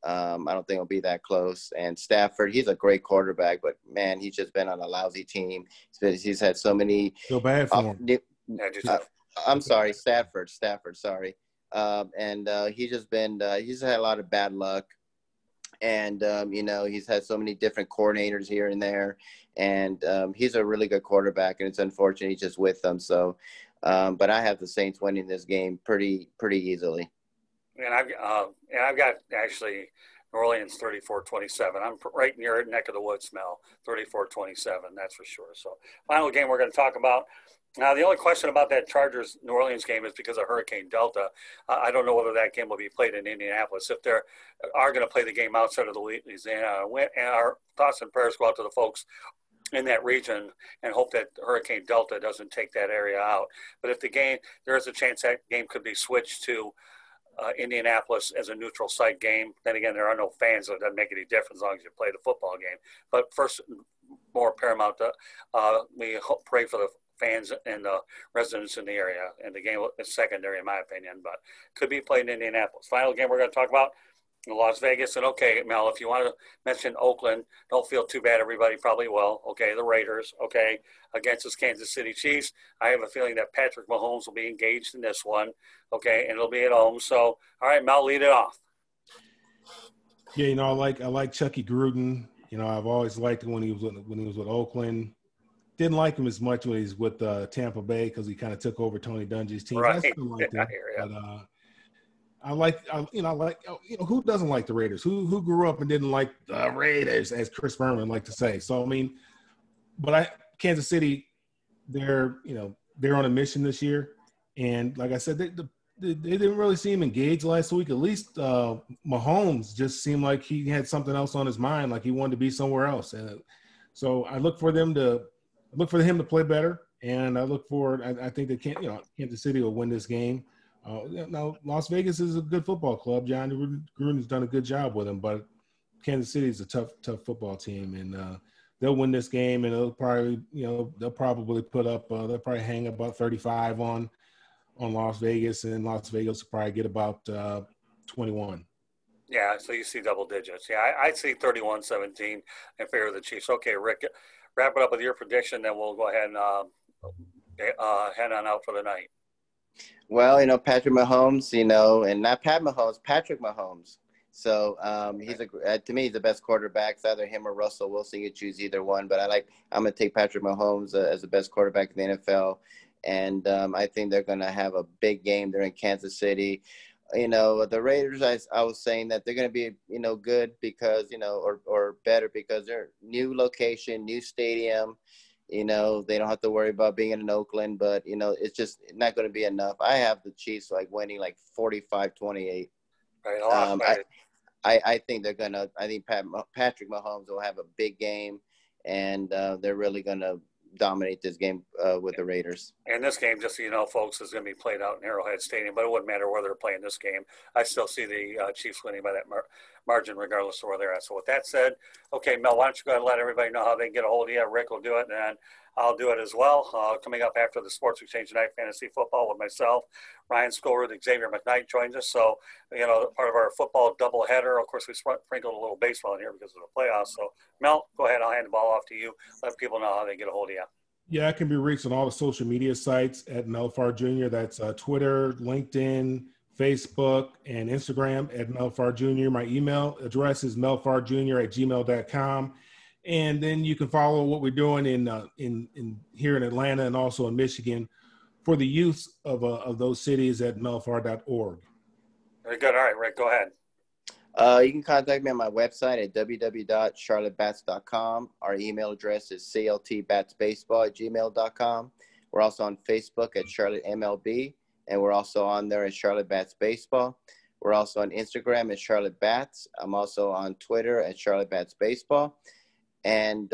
I don't think it'll be that close. And Stafford, he's a great quarterback, but man, he's just been on a lousy team. He's had so many. Feel bad for him. I'm sorry, Stafford. Sorry. And he's had a lot of bad luck. And, he's had so many different coordinators here and there. And he's a really good quarterback, and it's unfortunate he's just with them. So, but I have the Saints winning this game pretty easily. And I've got actually New Orleans 34-27. I'm right near neck of the woods, Mel. 34-27, that's for sure. So final game we're going to talk about. Now, the only question about that Chargers-New Orleans game is because of Hurricane Delta. I don't know whether that game will be played in Indianapolis. If they are going to play the game outside of the Louisiana, and our thoughts and prayers go out to the folks in that region and hope that Hurricane Delta doesn't take that area out. But if there is a chance that game could be switched to Indianapolis as a neutral site game. Then again, there are no fans, so it doesn't make any difference as long as you play the football game. But first, more paramount, we pray for the fans and the residents in the area, and the game is secondary in my opinion, but could be played in Indianapolis. Final game we're going to talk about in Las Vegas. And okay, Mel, if you want to mention Oakland, don't feel too bad. Everybody probably will. Okay, the Raiders, okay, against the Kansas City Chiefs. I have a feeling that Patrick Mahomes will be engaged in this one, okay, and it'll be at home. So, all right, Mel, lead it off. Yeah, I like Chucky Gruden. I've always liked him when he was with Oakland. Didn't like him as much when he's with Tampa Bay because he kind of took over Tony Dungy's team. Right. I still like him, but who doesn't like the Raiders? Who grew up and didn't like the Raiders, as Chris Berman liked to say. So Kansas City, they're on a mission this year, and like I said, they didn't really seem engaged last week. At least Mahomes just seemed like he had something else on his mind, like he wanted to be somewhere else. And so I look for him to play better, and I think that Kansas City will win this game. Now Las Vegas is a good football club. John Gruden's done a good job with them, but Kansas City is a tough football team, and they'll win this game, and they'll probably put up they'll probably hang about 35 on Las Vegas, and Las Vegas will probably get about 21. Yeah, so you see double digits. Yeah, I'd see 31-17 in favor of the Chiefs. Okay, Rick, wrap it up with your prediction, then we'll go ahead and head on out for the night. Well, Patrick Mahomes, and not Pat Mahomes, Patrick Mahomes. So to me, he's the best quarterback. It's either him or Russell Wilson. You choose either one, but I'm going to take Patrick Mahomes as the best quarterback in the NFL. And I think they're going to have a big game. They're in Kansas City. The Raiders, I was saying that they're going to be, good because, or better because they're new location, new stadium. They don't have to worry about being in Oakland, but, it's just not going to be enough. I have the Chiefs winning 45-28. Right. I think they're going to – I think Patrick Mahomes will have a big game, and they're really going to dominate this game with the Raiders. And this game, just so you know, folks, is going to be played out in Arrowhead Stadium, but it wouldn't matter where they're playing this game. I still see the Chiefs winning by that margin regardless of where they're at. So with that said, okay, Mel, why don't you go ahead and let everybody know how they can get a hold of you. Rick will do it, and I'll do it as well. Coming up after the Sports Exchange Night Fantasy Football with myself, Ryan Skolrud, Xavier McKnight joins us. So, part of our football doubleheader. Of course, we sprinkled a little baseball in here because of the playoffs. So, Mel, go ahead. I'll hand the ball off to you. Let people know how they get a hold of you. Yeah, I can be reached on all the social media sites at Mel Farr Jr. That's Twitter, LinkedIn, Facebook, and Instagram at Mel Farr Jr. My email address is melfarjr@gmail.com. And then you can follow what we're doing in here in Atlanta and also in Michigan for the youth of those cities at melfar.org. Very good. All right, Rick, go ahead. You can contact me on my website at www.charlottebats.com. Our email address is cltbatsbaseball@gmail.com. We're also on Facebook at Charlotte MLB, and we're also on there at Charlotte Bats Baseball. We're also on Instagram at Charlotte Bats. I'm also on Twitter at Charlotte Bats Baseball. And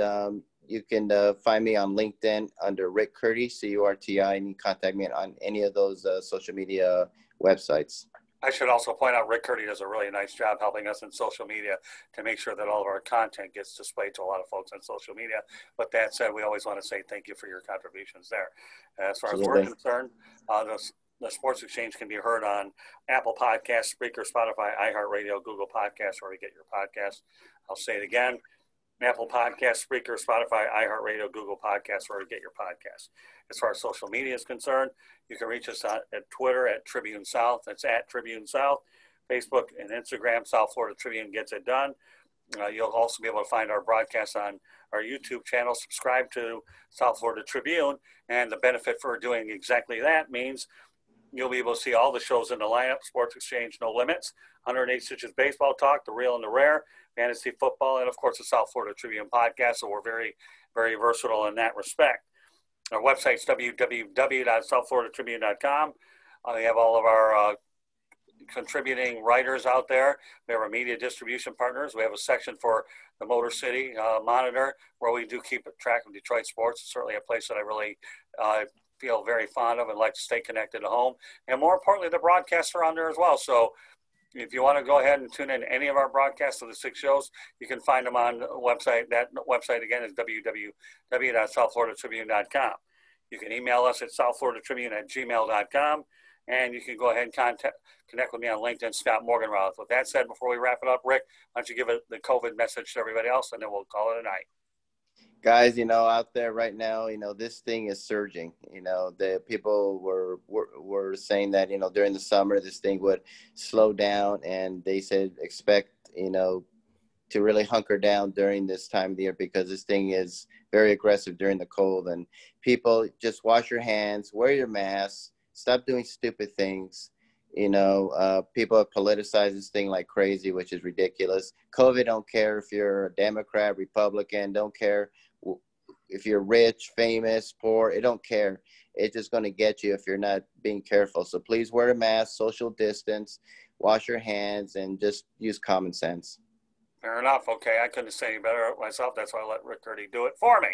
you can find me on LinkedIn under Rick Curti, Curti, and you can contact me on any of those social media websites. I should also point out Rick Curti does a really nice job helping us in social media to make sure that all of our content gets displayed to a lot of folks on social media. But that said, we always want to say thank you for your contributions there. As far as we're concerned, the Sports Exchange can be heard on Apple Podcasts, Spreaker, Spotify, iHeartRadio, Google Podcasts, where we get your podcasts. I'll say it again. Apple Podcasts, Spreaker, Spotify, iHeartRadio, Google Podcasts, where we get your podcasts. As far as social media is concerned, you can reach us at Twitter at Tribune South. That's at Tribune South. Facebook and Instagram, South Florida Tribune Gets It Done. You'll also be able to find our broadcasts on our YouTube channel. Subscribe to South Florida Tribune. And the benefit for doing exactly that means you'll be able to see all the shows in the lineup, Sports Exchange, No Limits, 108 Stitches Baseball Talk, The Real and the Rare, Fantasy Football, and, of course, the South Florida Tribune podcast. So we're very, very versatile in that respect. Our website's www.southfloridatribune.com. We have all of our contributing writers out there. We have our media distribution partners. We have a section for the Motor City Monitor where we do keep track of Detroit sports. It's certainly a place that I really feel very fond of and like to stay connected to home. And more importantly, the broadcasts are on there as well. So if you want to go ahead and tune in to any of our broadcasts of the 6 shows, you can find them on the website. That website, again, is www.southfloridatribune.com. You can email us at southfloridatribune@gmail.com, and you can go ahead and connect with me on LinkedIn, Scott Morganroth. With that said, before we wrap it up, Rick, why don't you give the COVID message to everybody else, and then we'll call it a night. Guys, out there right now, this thing is surging. The people were saying that, during the summer, this thing would slow down, and they said expect, to really hunker down during this time of the year because this thing is very aggressive during the cold. And people, just wash your hands, wear your masks, stop doing stupid things. People have politicized this thing like crazy, which is ridiculous. COVID don't care if you're a Democrat, Republican, don't care. if you're rich, famous, poor, it don't care. It's just going to get you if you're not being careful. So please wear a mask, social distance, wash your hands, and just use common sense. Fair enough. Okay, I couldn't say any better myself. That's why I let Rick Curti do it for me.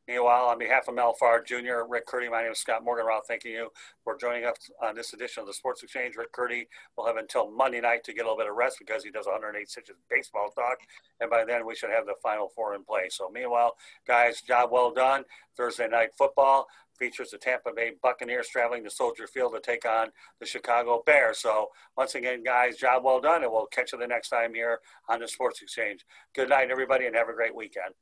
Meanwhile, on behalf of Mel Farr Jr., Rick Curti, my name is Scott Morganroth. Thanking you for joining us on this edition of the Sports Exchange. Rick Curti will have until Monday night to get a little bit of rest because he does 108 stitches baseball talk, and by then we should have the Final Four in place. So meanwhile, guys, job well done. Thursday night football features the Tampa Bay Buccaneers traveling to Soldier Field to take on the Chicago Bears. So once again, guys, job well done, and we'll catch you the next time here on the Sports Exchange. Good night, everybody, and have a great weekend.